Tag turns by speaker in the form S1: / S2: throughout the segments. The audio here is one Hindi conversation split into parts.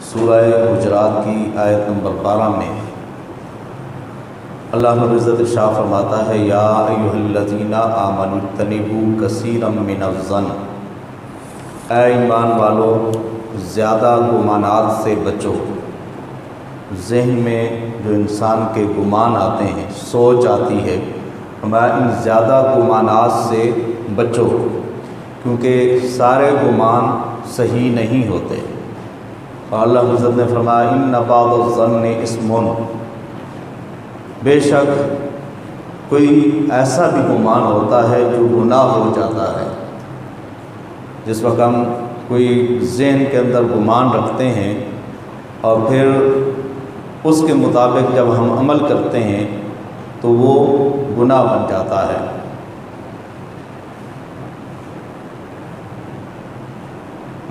S1: सूरह हुजरात की आयत नंबर 12 में अल्लाह रब्बुल इज़्ज़त इरशाद फरमाता है, या अय्युहल्लज़ीना आमनुत्तनिबू कसीरम मिनज़्ज़न, ऐ ईमान वालों ज़्यादा गुमानात से बचो। ज़हन में जो इंसान के गुमान आते हैं, सोच आती है, हमारा इन ज़्यादा गुमानात से बचो, क्योंकि सारे गुमान सही नहीं होते। और अल्लाह हुज़्ज़त ने फरमाया, इन्न बाज़-ज़न्नि इस्मुन, बेशक कोई ऐसा भी गुमान होता है जो गुनाह हो जाता है। जिस वक्त हम कोई ज़हन के अंदर गुमान रखते हैं और फिर उसके मुताबिक जब हम अमल करते हैं तो वो गुनाह बन जाता है।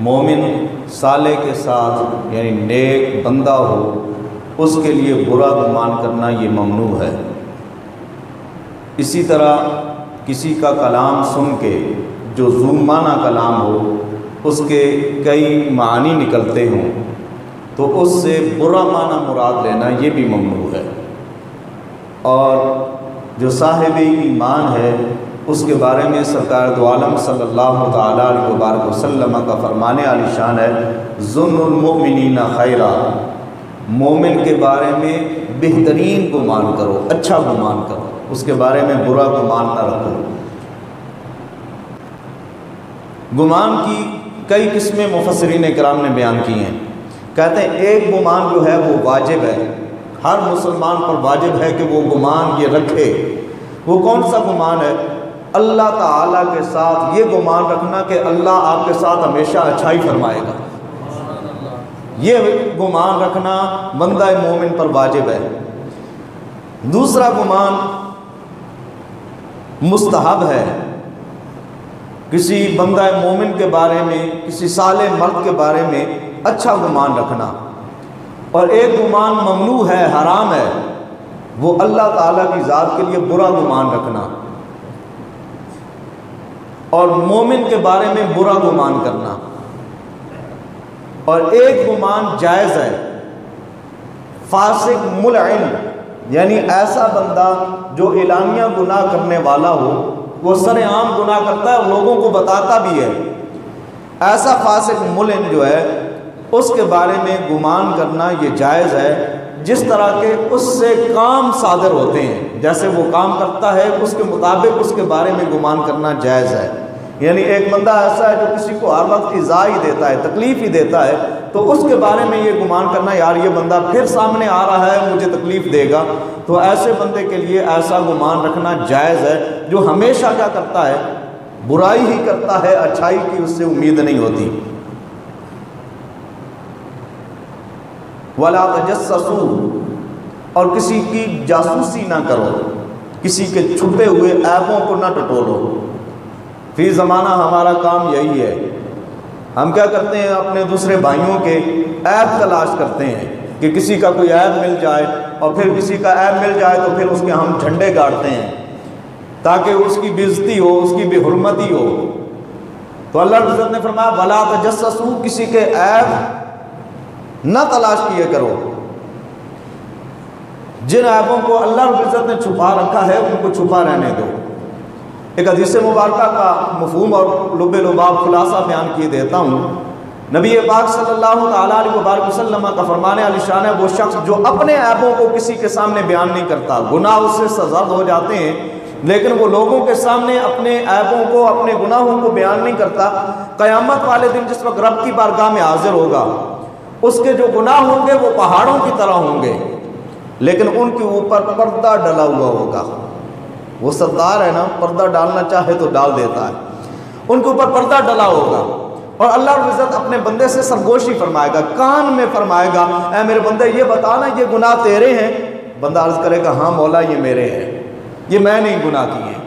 S1: मोमिन साले के साथ यानी नेक बंदा हो, उसके लिए बुरा गुमान करना ये ममनू है। इसी तरह किसी का कलाम सुन के जो ज़ुल्माना कलाम हो, उसके कई मानी निकलते हों, तो उससे बुरा माना मुराद लेना ये भी ममनू है। और जो साहिब ईमान है उसके बारे में सरकार दो आलम सल्लल्लाहु तआला अलैहि वसल्लम का फरमाने आली शान है, ज़ुन्नुल मुमिनीना खैरा, मोमिन के बारे में बेहतरीन गुमान करो, अच्छा गुमान करो, उसके बारे में बुरा गुमान न रखो। गुमान की कई किस्में मुफस्सिरीन किराम ने बयान की हैं। कहते हैं एक गुमान जो है वो वाजिब है, हर मुसलमान पर वाजिब है कि वो गुमान ये रखे। वो कौन सा गुमान है? अल्लाह ताला के साथ ये गुमान रखना कि अल्लाह आपके साथ हमेशा अच्छाई फरमाएगा। ये गुमान रखना बंदा मोमिन पर वाजिब है। दूसरा गुमान मुस्तहब है, किसी बंदा मोमिन के बारे में, किसी साले मर्द के बारे में अच्छा गुमान रखना। और एक गुमान ममनू है, हराम है, वो अल्लाह ताला की ज़ात के लिए बुरा गुमान रखना और मोमिन के बारे में बुरा गुमान करना। और एक गुमान जायज़ है, फासिक मुलअन, यानी ऐसा बंदा जो एलानिया गुनाह करने वाला हो, वो सरेआम गुनाह करता है और लोगों को बताता भी है, ऐसा फासिक मुलअन जो है उसके बारे में गुमान करना ये जायज़ है। जिस तरह के उससे काम सादर होते हैं, जैसे वो काम करता है उसके मुताबिक उसके बारे में गुमान करना जायज़ है। यानी एक बंदा ऐसा है जो किसी को हर वक्त इज़ा ही देता है, तकलीफ़ ही देता है, तो उसके बारे में ये गुमान करना, यार ये बंदा फिर सामने आ रहा है, मुझे तकलीफ़ देगा, तो ऐसे बंदे के लिए ऐसा गुमान रखना जायज़ है। जो हमेशा क्या करता है, बुराई ही करता है, अच्छाई की उससे उम्मीद नहीं होती। वला तजस्ससू, और किसी की जासूसी ना करो, किसी के छुपे हुए ऐबों को ना टटोलो। फी ज़माना हमारा काम यही है, हम क्या करते हैं, अपने दूसरे भाइयों के ऐब तलाश करते हैं कि किसी का कोई ऐब मिल जाए, और फिर किसी का ऐब मिल जाए तो फिर उसके हम झंडे गाड़ते हैं ताकि उसकी बेइज्जती हो, उसकी बेहुरमती हो। तो अल्लाह रज़्ज़त ने फरमाया, वला तजस्ससू, किसी के ऐब न तलाश किए करो। जिन ऐबों को अल्लाह रब्बुल इज़्ज़त ने छुपा रखा है उनको छुपा रहने दो। एक हदीस मुबारका का मफ़हूम और लुब्बे लुबाब खुलासा बयान किए देता हूँ। नबी पाक सल्लल्लाहु अलैहि वसल्लम का फरमाने वाली शान है, वो शख्स जो अपने ऐबों को किसी के सामने बयान नहीं करता, गुनाह उससे सज़द हो जाते हैं, लेकिन वो लोगों के सामने अपने ऐबों को, अपने गुनाहों को बयान नहीं करता, क़यामत वाले दिन जिस वक्त रब की बारगाह में हाजिर होगा, उसके जो गुनाह होंगे वो पहाड़ों की तरह होंगे, लेकिन उनके ऊपर पर्दा डला हुआ होगा। वो सत्तार है ना, पर्दा डालना चाहे तो डाल देता है, उनके ऊपर पर्दा डला होगा। और अल्लाह रब्बुल इज़्ज़त अपने बंदे से सरगोशी फरमाएगा, कान में फरमाएगा, ऐ मेरे बंदे ये बताना ये गुनाह तेरे हैं। बंदा अर्ज़ करेगा, हाँ मौला ये मेरे हैं, ये मैंने ही गुनाह किए हैं।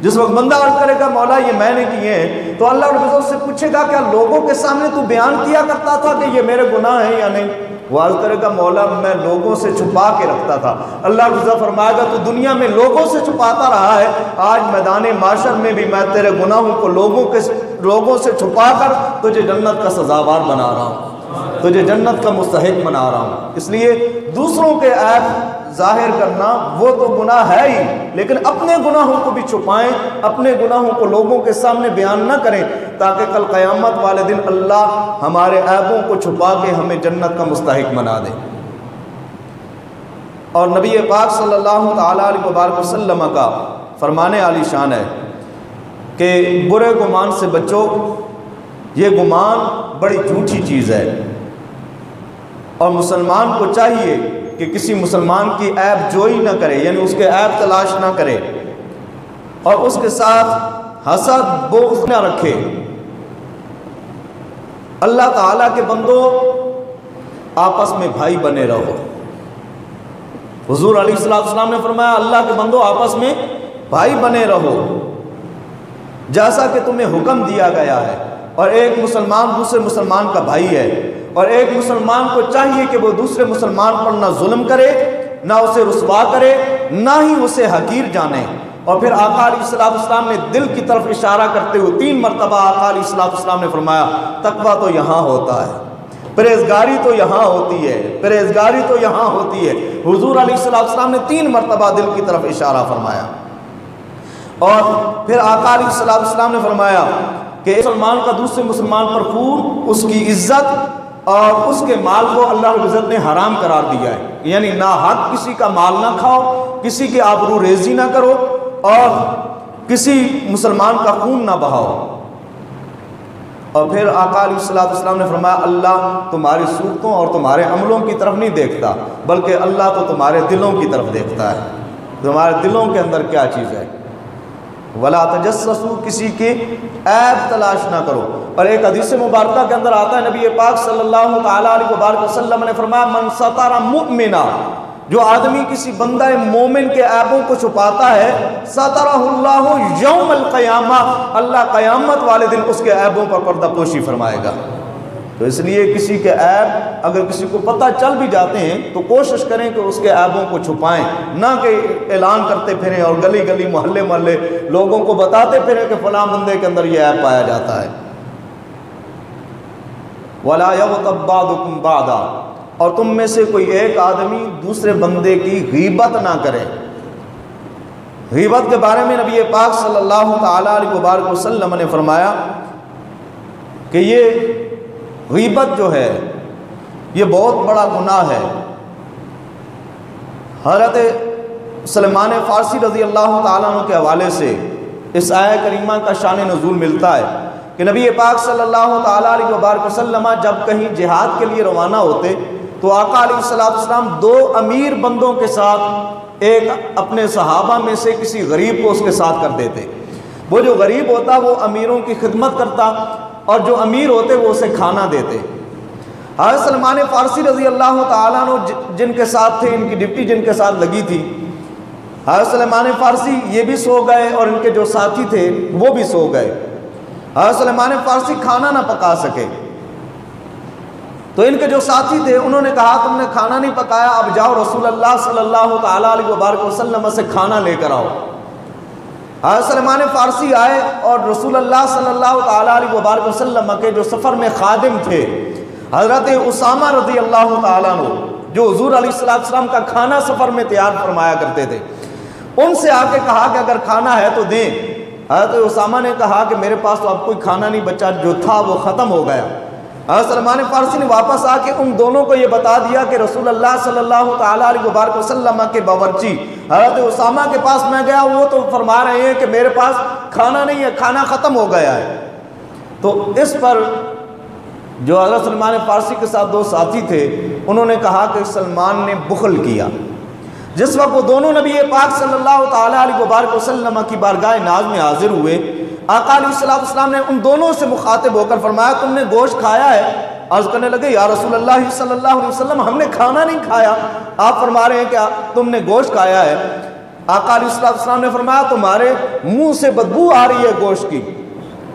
S1: जिस वक्त बंदा अर्ज़ करेगा, मौला ये मैंने किए हैं, तो अल्लाह रब्बुल इज़्ज़त से पूछेगा, क्या लोगों के सामने तू बयान किया करता था कि ये मेरे गुनाह हैं या नहीं? वो अर्ज़ करेगा, मौला मैं लोगों से छुपा के रखता था। अल्लाह रज़ा फरमाएगा, तो दुनिया में लोगों से छुपाता रहा है, आज मैदान माशर में भी मैं तेरे गुनाहों को लोगों से छुपा कर तुझे जन्नत का सजावार बना रहा हूँ। तुझे जन्नत का मुस्तहिक बना रहा हूँ। इसलिए दूसरों के ऐब जाहिर करना वो तो गुनाह है ही, लेकिन अपने गुनाहों को भी छुपाएं, अपने गुनाहों को लोगों के सामने बयान ना करें, ताकि कल क़यामत वाले दिन अल्लाह हमारे ऐबों को छुपा के हमें जन्नत का मुस्तहिक बना दे। और नबी पाक सल्लल्लाहु तआला अलैहि वसल्लम का फरमाने आली शान है कि बुरे गुमान से बचो, ये गुमान बड़ी झूठी चीज़ है। और मुसलमान को चाहिए कि किसी मुसलमान की ऐब जोई ना करे, यानी उसके ऐब तलाश ना करे, और उसके साथ हसद बोझ ना रखे। अल्लाह ताला के बंदो, आपस में भाई बने रहो। हुजूर अलैहिस्सलाम ने फरमाया, अल्लाह के बंदो आपस में भाई बने रहो जैसा कि तुम्हें हुक्म दिया गया है। और एक मुसलमान दूसरे मुसलमान का भाई है, और एक मुसलमान को चाहिए कि वो दूसरे मुसलमान पर ना जुल्म करे, ना उसे रुसवा करे, ना ही उसे हकीर जाने। और फिर आका अलैहिस्सलाम ने दिल की तरफ इशारा करते हुए 3 मरतबा आका अलैहिस्सलाम ने फरमाया, तकवा तो यहाँ होता है, परहेज़गारी तो यहाँ होती है, परहेज़गारी तो यहाँ होती है। हुजूर अलैहिस्सलाम ने 3 मरतबा दिल की तरफ इशारा फरमाया। और फिर आका अलैहिस्सलाम ने फरमाया कि मुसलमान का दूसरे मुसलमान पर खून, उसकी इज्जत और उसके माल को अल्लाह रब्बुल इज़्ज़त ने हराम करार दिया है। यानी ना हक किसी का माल ना खाओ, किसी की आबरू रेजी ना करो, और किसी मुसलमान का खून ना बहाओ। और फिर आका अलैहिस्सलाम ने फरमाया, अल्लाह तुम्हारी सूरतों और तुम्हारे अमलों की तरफ नहीं देखता, बल्कि अल्लाह तो तुम्हारे दिलों की तरफ देखता है, तुम्हारे दिलों के अंदर क्या चीज़ है। वला तजस्ससू, किसी के ऐब तलाश ना करो। और एक हदीस मुबारक के अंदर आता है, नबी पाक सल्लल्लाहु तआला अलैहि वसल्लम ने फरमाया, मन सतरा मुमिना, जो आदमी किसी बंदा मोमिन के ऐबों को छुपाता है, सतरहुल्लाहु यौमल क़यामा, अल्लाह क़यामत वाले दिन उसके ऐबों पर पर्दापोशी फरमाएगा। तो इसलिए किसी के ऐब अगर किसी को पता चल भी जाते हैं तो कोशिश करें कि उसके ऐबों को छुपाएं, ना कि ऐलान करते फिरें और गली गली मोहल्ले मोहल्ले लोगों को बताते फिरें कि फलां बंदे के अंदर यह ऐब पाया जाता है। वला यग़्तब बादुकुम बादा, और तुम में से कोई एक आदमी दूसरे बंदे की गीबत ना करे। गीबत के बारे में नबी पाक सल्लल्लाहु तआला अलैहि वसल्लम ने फरमाया कि ये गीबत जो है ये बहुत बड़ा गुनाह है। हज़रत सलमान फ़ारसी रज़ी अल्लाह ताला अन्हु के हवाले से इस आयत करीमा का शान नुज़ूल मिलता है कि नबी पाक सल्लल्लाहु ताला अलैहि वसल्लम जब कहीं जिहाद के लिए रवाना होते तो आका अलैहिस्सलाम 2 अमीर बंदों के साथ एक अपने सहाबा में से किसी गरीब को उसके साथ कर देते। वो जो गरीब होता वो अमीरों की खिदमत करता, और जो अमीर होते वो उसे खाना देते। हज़रत सलमान फ़ारसी रज़ी अल्लाह ताला अन्हु जिनके साथ थे, इनकी ड्यूटी जिनके साथ लगी थी, हज़रत सलमान फ़ारसी ये भी सो गए और इनके जो साथी थे वो भी सो गए। हज़रत सलमान फ़ारसी खाना ना पका सके, तो इनके जो साथी थे उन्होंने कहा, तुमने खाना नहीं पकाया, अब जाओ रसूलुल्लाह सल्लल्लाहु तआला अलैहि वसल्लम से खाना लेकर आओ। हज़रत सलमान फ़ारसी आए और रसूलुल्लाह सल्लल्लाहु तआला अलैहि वसल्लम के जो सफ़र में खादिम थे हज़रत उसामा रज़ी अल्लाह तआला अन्हु, जो हुज़ूर अलैहिस्सलाम का खाना सफ़र में तैयार फरमाया करते थे, उनसे आके कहा कि अगर खाना है तो दें। हज़रत उसामा ने कहा कि मेरे पास तो अब कोई खाना नहीं बचा, जो था वो ख़त्म हो गया। हज़रत सलमान फ़ारसी ने वापस आके उन दोनों को ये बता दिया कि रसूलुल्लाह सल्लल्लाहु तआला अलैहि वसल्लम के बावर्ची हज़रत उसामा के पास मैं गया, वो तो फरमा रहे हैं कि मेरे पास खाना नहीं है, खाना ख़त्म हो गया है। तो इस पर जो हज़रत सलमान फ़ारसी के साथ 2 साथी थे उन्होंने कहा कि सलमान ने बुखल किया। जिस वक्त वो दोनों नबी पाक सल्लल्लाहु तआला अलैहि वसल्लम की बारगाह नाज में हाजिर हुए, आका अलैहिस्सलाम ने उन दोनों से मुखातिब होकर फरमाया, तुमने गोश्त खाया है? अर्ज़ करने लगे, या रसूलल्लाह सल्लल्लाहु अलैहि वसल्लम हमने खाना नहीं खाया। आप फरमा रहे हैं क्या तुमने गोश्त खाया है? आका अलैहिस्सलाम ने फरमाया, तुम्हारे मुंह से बदबू आ रही है गोश्त की।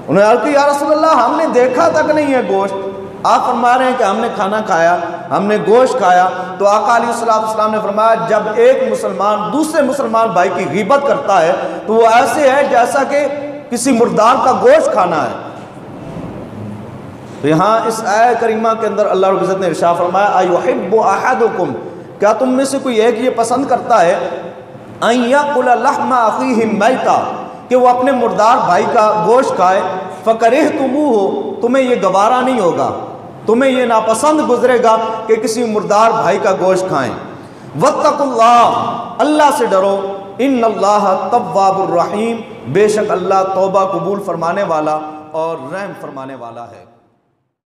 S1: उन्होंने अर्ज़ की, या रसूलल्लाह हमने देखा तक नहीं है गोश्त। आप फरमा रहे हैं कि हमने खाना खाया, हमने गोश्त खाया। तो आका अलैहिस्सलाम ने फरमाया, जब एक मुसलमान दूसरे मुसलमान भाई की गीबत करता है तो वो ऐसे है जैसा कि किसी मुर्दार का गोश्त खाना है। तो यहाँ इस आयत करीमा के अंदर अल्लाह रब्बुल इज़्ज़त ने इरशाद फरमाया अयुहिब्बु अहदुकुम, क्या तुम में से कोई एक ये पसंद करता है अन याकुल लहमा अखीहि मैता, कि वो अपने मुर्दार भाई का गोश्त खाए, फकरिहतुमूहु, तुम्हें ये गवारा नहीं होगा, तुम्हें ये नापसंद गुजरेगा कि किसी मुर्दार भाई का गोश्त खाएं। वत्तकुल्लाह, अल्लाह से डरो, इन्नल्लाह तव्वाबुर रहीम, बेशक अल्लाह तौबा कबूल फरमाने वाला और रहम फरमाने वाला है।